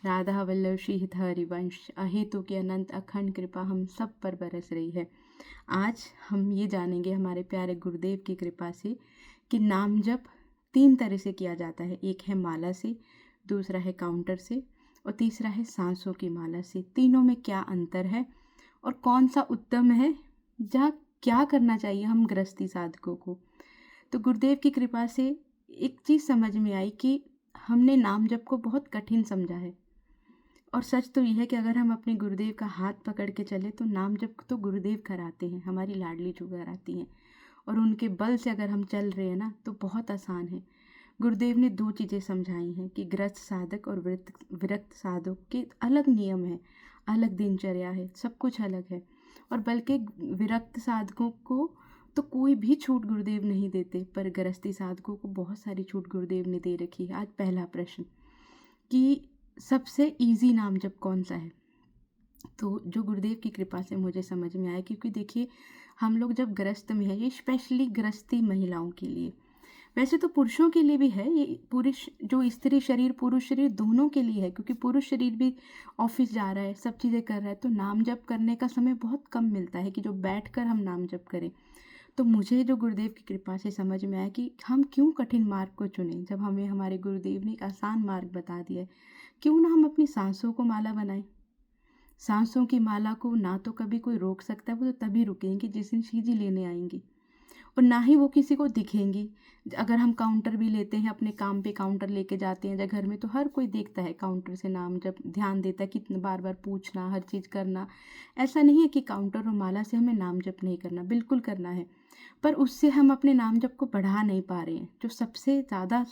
राधा वल्लभ श्री हित हरिवंश अहेतु की अनंत अखंड कृपा हम सब पर बरस रही है। आज हम ये जानेंगे हमारे प्यारे गुरुदेव की कृपा से कि नाम जप 3 तरह से किया जाता है। एक है माला से, दूसरा है काउंटर से और तीसरा है सांसों की माला से। तीनों में क्या अंतर है और कौन सा उत्तम है, जहाँ क्या करना चाहिए हम गृहस्थी साधकों को। तो गुरुदेव की कृपा से एक चीज़ समझ में आई कि हमने नाम जप को बहुत कठिन समझा है। और सच तो यह है कि अगर हम अपने गुरुदेव का हाथ पकड़ के चले तो नाम जप तो गुरुदेव कराते हैं, हमारी लाडली जो कराती हैं। और उनके बल से अगर हम चल रहे हैं ना तो बहुत आसान है। गुरुदेव ने 2 चीज़ें समझाई हैं कि गृहस्थ साधक और विरक्त साधक के अलग नियम है, अलग दिनचर्या है, सब कुछ अलग है। और बल्कि विरक्त साधकों को तो कोई भी छूट गुरुदेव नहीं देते, पर गृहस्थी साधकों को बहुत सारी छूट गुरुदेव ने दे रखी है। आज पहला प्रश्न कि सबसे इजी नाम जप कौन सा है। तो जो गुरुदेव की कृपा से मुझे समझ में आया, क्योंकि देखिए हम लोग जब गृहस्थ में है, ये स्पेशली गृहस्थी महिलाओं के लिए, वैसे तो पुरुषों के लिए भी है, ये पुरुष जो स्त्री शरीर पुरुष शरीर दोनों के लिए है, क्योंकि पुरुष शरीर भी ऑफिस जा रहा है, सब चीज़ें कर रहा है, तो नाम जप करने का समय बहुत कम मिलता है कि जो बैठकर हम नाम जप करें। तो मुझे जो गुरुदेव की कृपा से समझ में आया कि हम क्यों कठिन मार्ग को चुनें, जब हमें हमारे गुरुदेव ने एक आसान मार्ग बता दिया है। क्यों ना हम अपनी सांसों को माला बनाएं। सांसों की माला को ना तो कभी कोई रोक सकता है, वो तो तभी रुकेंगी जिस दिन शिव जी लेने आएंगी, और ना ही वो किसी को दिखेंगी। अगर हम काउंटर भी लेते हैं, अपने काम पे काउंटर लेके जाते हैं या घर में, तो हर कोई देखता है काउंटर से नाम जब ध्यान देता है, कितने बार बार पूछना, हर चीज़ करना। ऐसा नहीं है कि काउंटर और माला से हमें नाम जप नहीं करना, बिल्कुल करना है, पर उससे हम अपने नाम जप को बढ़ा नहीं पा रहे हैं। जो सबसे ज़्यादा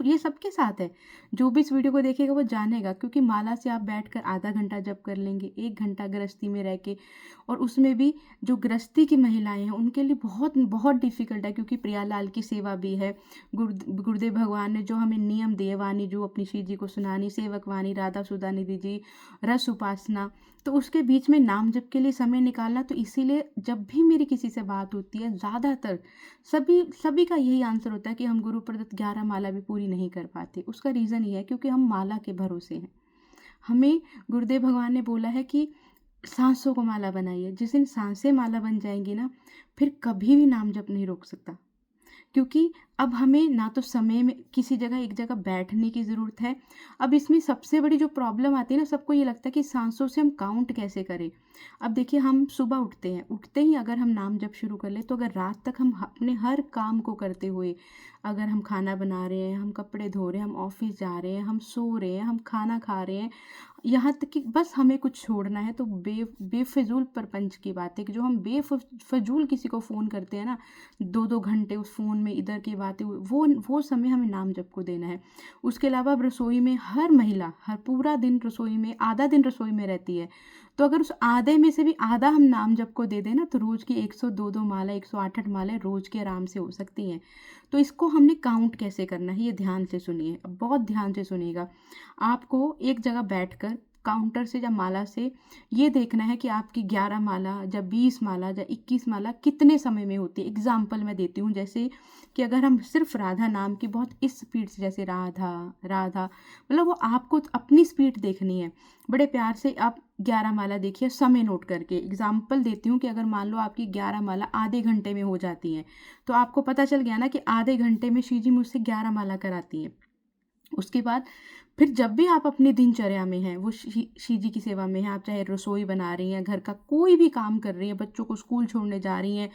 ये सबके साथ है, जो भी इस वीडियो को देखेगा वो जानेगा, क्योंकि माला से आप बैठकर आधा घंटा जप कर लेंगे, 1 घंटा गृहस्थी में रह के, और उसमें भी जो गृहस्थी की महिलाएं हैं उनके लिए बहुत बहुत डिफिकल्ट है, क्योंकि प्रियालाल की सेवा भी है। गुरुदेव भगवान ने जो हमें नियम दिए, वाणी जो अपनी श्री जी को सुनानी, सेवक वाणी, राधा सुधा निधि जी, रस उपासना, तो उसके बीच में नाम जप के लिए समय निकालना। तो इसीलिए जब भी मेरी किसी से बात होती है, ज़्यादातर सभी सभी का यही आंसर होता है कि हम गुरु प्रदत्त 11 माला भी पूरी नहीं कर पाते। उसका रीज़न ये है क्योंकि हम माला के भरोसे हैं। हमें गुरुदेव भगवान ने बोला है कि सांसों को माला बनाइए। जिस दिन सांसें माला बन जाएंगी ना, फिर कभी भी नाम जप नहीं रोक सकता, क्योंकि अब हमें ना तो समय में किसी जगह एक जगह बैठने की ज़रूरत है। अब इसमें सबसे बड़ी जो प्रॉब्लम आती है ना, सबको ये लगता है कि सांसों से हम काउंट कैसे करें। अब देखिए, हम सुबह उठते हैं, उठते ही अगर हम नाम जप शुरू कर ले, तो अगर रात तक हम अपने हर काम को करते हुए, अगर हम खाना बना रहे हैं, हम कपड़े धो रहे हैं, हम ऑफिस जा रहे हैं, हम सो रहे हैं, हम खाना खा रहे हैं, यहाँ तक कि बस हमें कुछ छोड़ना है, तो बेफिजूल परपंच की बात है कि जो हम बेफजूल किसी को फ़ोन करते हैं ना, 2-2 घंटे उस फ़ोन में इधर की बातें, वो समय हमें नाम जप को देना है। उसके अलावा अब रसोई में हर महिला हर पूरा दिन रसोई में, आधा दिन रसोई में रहती है, तो अगर उस आधे में से भी आधा हम नाम जप को दे दें ना, तो रोज़ की 102 माला, 108 माला रोज़ के आराम से हो सकती हैं। तो इसको हमने काउंट कैसे करना है, ये ध्यान से सुनिए, बहुत ध्यान से सुनिएगा। आपको एक जगह बैठकर काउंटर से या माला से ये देखना है कि आपकी 11 माला या 20 माला या 21 माला कितने समय में होती है। एग्जाम्पल मैं देती हूँ, जैसे कि अगर हम सिर्फ राधा नाम की बहुत इस स्पीड से, जैसे राधा राधा, मतलब वो आपको अपनी स्पीड देखनी है। बड़े प्यार से आप 11 माला देखिए, समय नोट करके। एग्जाम्पल देती हूँ कि अगर मान लो आपकी 11 माला आधे घंटे में हो जाती हैं, तो आपको पता चल गया ना कि आधे घंटे में श्री जी मुझसे 11 माला कराती हैं। उसके बाद फिर जब भी आप अपनी दिनचर्या में हैं, वो श्री जी की सेवा में हैं, आप चाहे रसोई बना रही हैं, घर का कोई भी काम कर रही हैं, बच्चों को स्कूल छोड़ने जा रही हैं,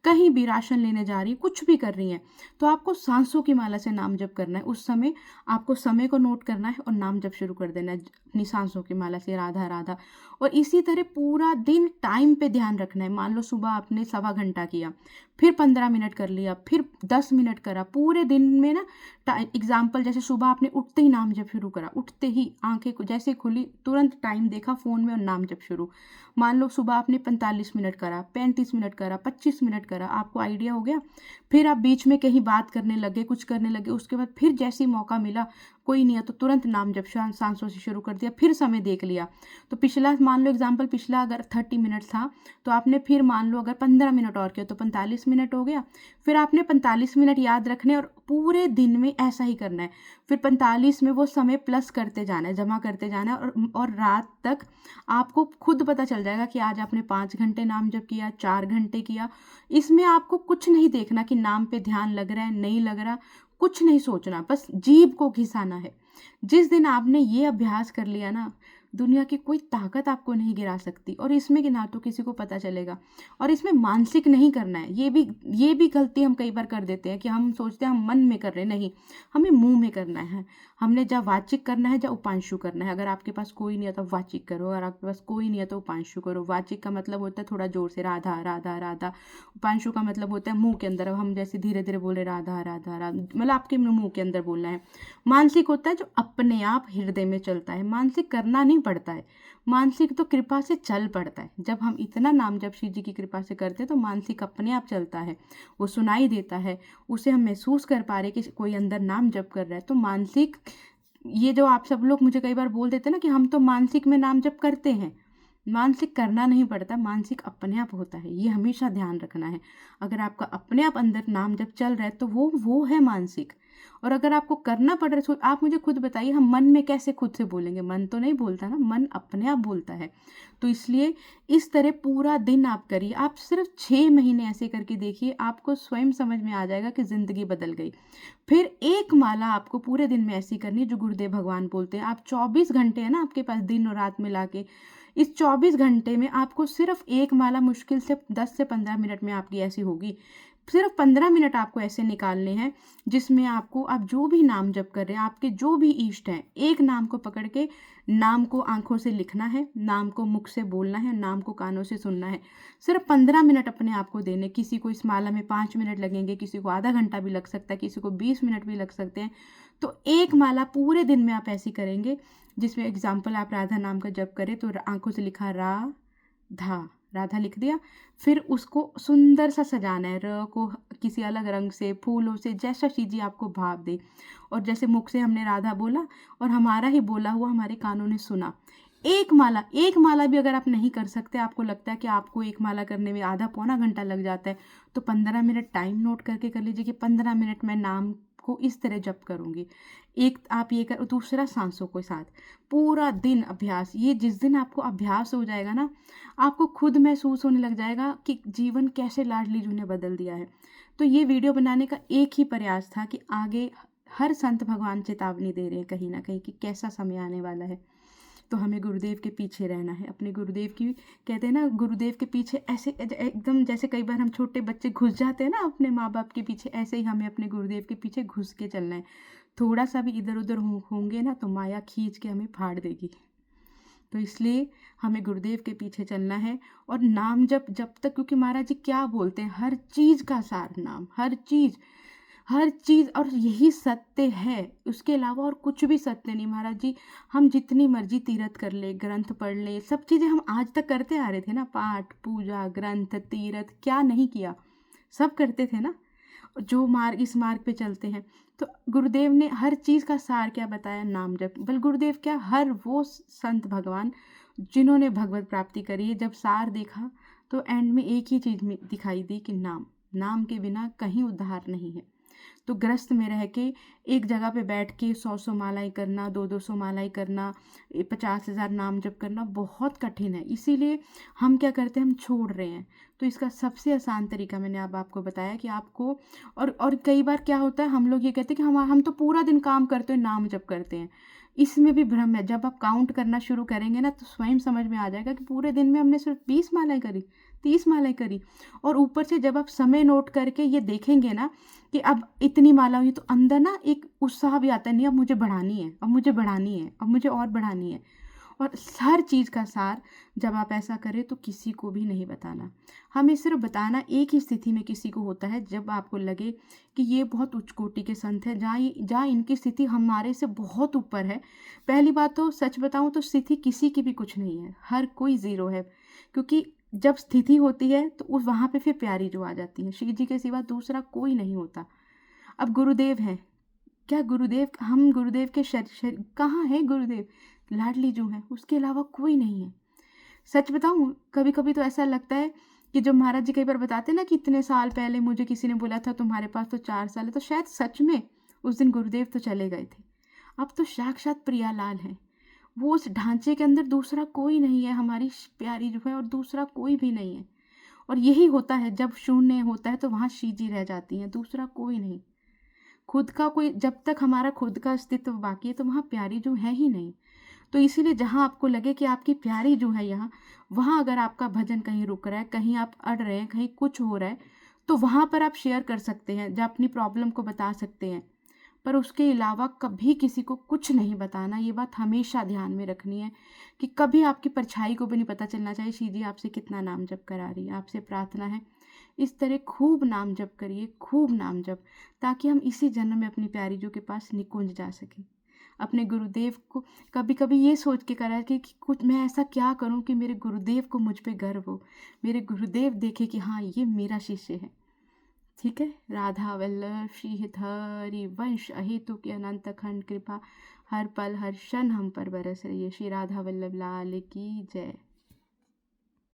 कहीं भी राशन लेने जा रही हैं, कुछ भी कर रही हैं, तो आपको सांसों की माला से नाम जप करना है। उस समय आपको समय को नोट करना है और नाम जप शुरू कर देना है अपनी सांसों की माला से, राधा राधा। और इसी तरह पूरा दिन टाइम पे ध्यान रखना है। मान लो सुबह आपने 1.25 घंटा किया, फिर 15 मिनट कर लिया, फिर 10 मिनट करा, पूरे दिन में ना एग्जाम्पल, जैसे सुबह आपने उठते ही नाम जप शुरू करा, उठते ही आंखें को जैसे खुली, तुरंत टाइम देखा फ़ोन में और नाम जप शुरू। मान लो सुबह आपने 45 मिनट करा, 35 मिनट करा, 25 मिनट करा, आपको आइडिया हो गया। फिर आप बीच में कहीं बात करने लगे, कुछ करने लगे, उसके बाद फिर जैसे ही मौका मिला, कोई नहीं है तो तुरंत नाम जप सांसों से शुरू कर दिया, फिर समय देख लिया। तो पिछला मान लो एग्जाम्पल, पिछला अगर 30 मिनट था तो आपने फिर मान लो अगर 15 मिनट और किया तो 45 मिनट हो गया। फिर आपने 45 मिनट याद रखने और पूरे दिन में ऐसा ही करना है। फिर 45 में वो समय प्लस करते जाना है, जमा करते जाना है, और रात तक आपको खुद पता चल जाएगा कि आज आपने 5 घंटे नाम जप किया, 4 घंटे किया। इसमें आपको कुछ नहीं देखना कि नाम पे ध्यान लग रहा है नहीं लग रहा, कुछ नहीं सोचना, बस जीभ को घिसाना है। जिस दिन आपने ये अभ्यास कर लिया ना, दुनिया की कोई ताकत आपको नहीं गिरा सकती। और इसमें कि ना तो किसी को पता चलेगा, और इसमें मानसिक नहीं करना है। ये भी गलती हम कई बार कर देते हैं कि हम सोचते हैं हम मन में कर रहे हैं, नहीं, हमें मुंह में करना है। हमने जब वाचिक करना है, जब उपांशु करना है। अगर आपके पास कोई नहीं है तो वाचिक करो, अगर आपके पास कोई नहीं है तो उपांशु करो। वाचिक का मतलब होता है थोड़ा जोर से राधा राधा राधा, उपांशु का मतलब होता है मुंह के अंदर। अब हम जैसे धीरे धीरे बोले राधा राधा राधा, मतलब आपके मुंह के अंदर बोलना है। मानसिक होता है जो अपने आप हृदय में चलता है, मानसिक करना नहीं पड़ता है। मानसिक तो कृपा से चल पड़ता है। जब हम इतना नाम जब शिव जी की कृपा से करते हैं तो मानसिक अपने आप चलता है, वो सुनाई देता है, उसे हम महसूस कर पा रहे कि कोई अंदर नाम जप कर रहा है। तो मानसिक, ये जो आप सब लोग मुझे कई बार बोल देते हैं ना कि हम तो मानसिक में नाम जप करते हैं, मानसिक करना नहीं पड़ता, मानसिक अपने आप होता है। ये हमेशा ध्यान रखना है। अगर आपका अपने आप अंदर नाम जब चल रहा है तो वो है मानसिक। और अगर आपको करना पड़ रहा है, आप मुझे खुद बताइए, हम मन में कैसे खुद से बोलेंगे? मन तो नहीं बोलता ना, मन अपने आप बोलता है। तो इसलिए इस तरह पूरा दिन आप करिए। आप सिर्फ 6 महीने ऐसे करके देखिए, आपको स्वयं समझ में आ जाएगा कि ज़िंदगी बदल गई। फिर एक माला आपको पूरे दिन में ऐसी करनी है जो गुरुदेव भगवान बोलते हैं। आप 24 घंटे है ना आपके पास, दिन और रात मिला के, इस 24 घंटे में आपको सिर्फ एक माला मुश्किल से 10 से 15 मिनट में आपकी ऐसी होगी। सिर्फ 15 मिनट आपको ऐसे निकालने हैं जिसमें आपको, आप जो भी नाम जप कर रहे हैं, आपके जो भी इष्ट हैं, एक नाम को पकड़ के नाम को आंखों से लिखना है, नाम को मुख से बोलना है, नाम को कानों से सुनना है। सिर्फ 15 मिनट अपने आप को देने। किसी को इस माला में 5 मिनट लगेंगे, किसी को आधा घंटा भी लग सकता है, किसी को 20 मिनट भी लग सकते हैं। तो एक माला पूरे दिन में आप ऐसी करेंगे जिसमें एग्जाम्पल आप राधा नाम का जप करें तो आंखों से लिखा राधा, राधा लिख दिया। फिर उसको सुंदर सा सजाना है, र को किसी अलग रंग से, फूलों से, जैसा चीज़ें आपको भाव दे। और जैसे मुख से हमने राधा बोला और हमारा ही बोला हुआ हमारे कानों ने सुना। एक माला भी अगर आप नहीं कर सकते, आपको लगता है कि आपको एक माला करने में आधा पौना घंटा लग जाता है, तो 15 मिनट टाइम नोट करके कर लीजिए कि 15 मिनट मैं नाम को इस तरह जप करूँगी। एक आप ये कर, दूसरा सांसों के साथ पूरा दिन अभ्यास। ये जिस दिन आपको अभ्यास हो जाएगा ना, आपको खुद महसूस होने लग जाएगा कि जीवन कैसे लाडली जू ने बदल दिया है। तो ये वीडियो बनाने का एक ही प्रयास था कि आगे हर संत भगवान चेतावनी दे रहे हैं कहीं ना कहीं कि कैसा समय आने वाला है। तो हमें गुरुदेव के पीछे रहना है, अपने गुरुदेव की, कहते हैं ना गुरुदेव के पीछे ऐसे एकदम जैसे कई बार हम छोटे बच्चे घुस जाते हैं ना अपने माँ बाप के पीछे, ऐसे ही हमें अपने गुरुदेव के पीछे घुस के चलना है। थोड़ा सा भी इधर उधर होंगे ना तो माया खींच के हमें फाड़ देगी। तो इसलिए हमें गुरुदेव के पीछे चलना है। और नाम जब तक, क्योंकि महाराज जी क्या बोलते हैं, हर चीज़ का सार नाम, हर चीज़, और यही सत्य है। उसके अलावा और कुछ भी सत्य नहीं महाराज जी। हम जितनी मर्जी तीर्थ कर ले, ग्रंथ पढ़ ले, सब चीज़ें हम आज तक करते आ रहे थे ना, पाठ पूजा ग्रंथ तीर्थ, क्या नहीं किया, सब करते थे ना, जो मार्ग इस मार्ग पे चलते हैं। तो गुरुदेव ने हर चीज़ का सार क्या बताया? नाम जप। बल गुरुदेव क्या, हर वो संत भगवान जिन्होंने भगवत प्राप्ति करी है, जब सार देखा तो एंड में एक ही चीज़ में दिखाई दी कि नाम के बिना कहीं उद्धार नहीं है। तो ग्रस्त में रह के एक जगह पे बैठ के 100 मालाएं करना, 200 मालाएं करना, 50,000 नाम जप करना बहुत कठिन है। इसीलिए हम क्या करते हैं, हम छोड़ रहे हैं। तो इसका सबसे आसान तरीका मैंने अब आपको बताया कि आपको, और कई बार क्या होता है, हम लोग ये कहते हैं कि हम तो पूरा दिन काम करते हैं, नाम जप करते हैं। इसमें भी भ्रम है। जब आप काउंट करना शुरू करेंगे ना तो स्वयं समझ में आ जाएगा कि पूरे दिन में हमने सिर्फ 20 मालाएं करी, 30 मालाएं करी। और ऊपर से जब आप समय नोट करके ये देखेंगे ना कि अब इतनी माला हुई, तो अंदर ना एक उत्साह भी आता है, नहीं अब मुझे बढ़ानी है, अब मुझे बढ़ानी है, अब मुझे और बढ़ानी है। और हर चीज़ का सार जब आप ऐसा करें तो किसी को भी नहीं बताना। हमें सिर्फ बताना एक ही स्थिति में किसी को होता है, जब आपको लगे कि ये बहुत उच्च कोटि के संत हैं, जहाँ इनकी स्थिति हमारे से बहुत ऊपर है। पहली बात तो सच बताऊं तो स्थिति किसी की भी कुछ नहीं है, हर कोई ज़ीरो है। क्योंकि जब स्थिति होती है तो उस वहाँ पे फिर प्यारी जो आ जाती है, शिव जी के सिवा दूसरा कोई नहीं होता। अब गुरुदेव हैं, क्या गुरुदेव, हम गुरुदेव के कहाँ है गुरुदेव? लाडली जो है, उसके अलावा कोई नहीं है। सच बताऊँ, कभी कभी तो ऐसा लगता है कि जो महाराज जी कई बार बताते ना कि इतने साल पहले मुझे किसी ने बोला था तुम्हारे पास तो 4 साल है, तो शायद सच में उस दिन गुरुदेव तो चले गए थे। अब तो साक्षात प्रियालाल हैं। वो उस ढांचे के अंदर दूसरा कोई नहीं है, हमारी प्यारी जो है, और दूसरा कोई भी नहीं है। और यही होता है, जब शून्य होता है तो वहाँ शीजी रह जाती हैं, दूसरा कोई नहीं। खुद का कोई, जब तक हमारा खुद का अस्तित्व बाकी है तो वहाँ प्यारी जो है ही नहीं। तो इसीलिए जहाँ आपको लगे कि आपकी प्यारी जो है यहाँ, वहाँ अगर आपका भजन कहीं रुक रहा है, कहीं आप अड़ रहे हैं, कहीं कुछ हो रहा है, तो वहाँ पर आप शेयर कर सकते हैं, जब अपनी प्रॉब्लम को बता सकते हैं। पर उसके अलावा कभी किसी को कुछ नहीं बताना, ये बात हमेशा ध्यान में रखनी है कि कभी आपकी परछाई को भी नहीं पता चलना चाहिए शीजी आपसे कितना नाम जप करा रही है। आपसे प्रार्थना है इस तरह खूब नाम जप करिए, खूब नाम जप, ताकि हम इसी जन्म में अपनी प्यारी जो के पास निकुंज जा सकें। अपने गुरुदेव को कभी कभी ये सोच के करा कि कुछ मैं ऐसा क्या करूं कि मेरे गुरुदेव को मुझ पे गर्व हो, मेरे गुरुदेव देखे कि हाँ ये मेरा शिष्य है। ठीक है। राधा वल्लभ श्री हरि वंश अहेतु की अनंत अखंड कृपा हर पल हर क्षण हम पर बरस रही है। श्री राधा वल्लभ लाल की जय।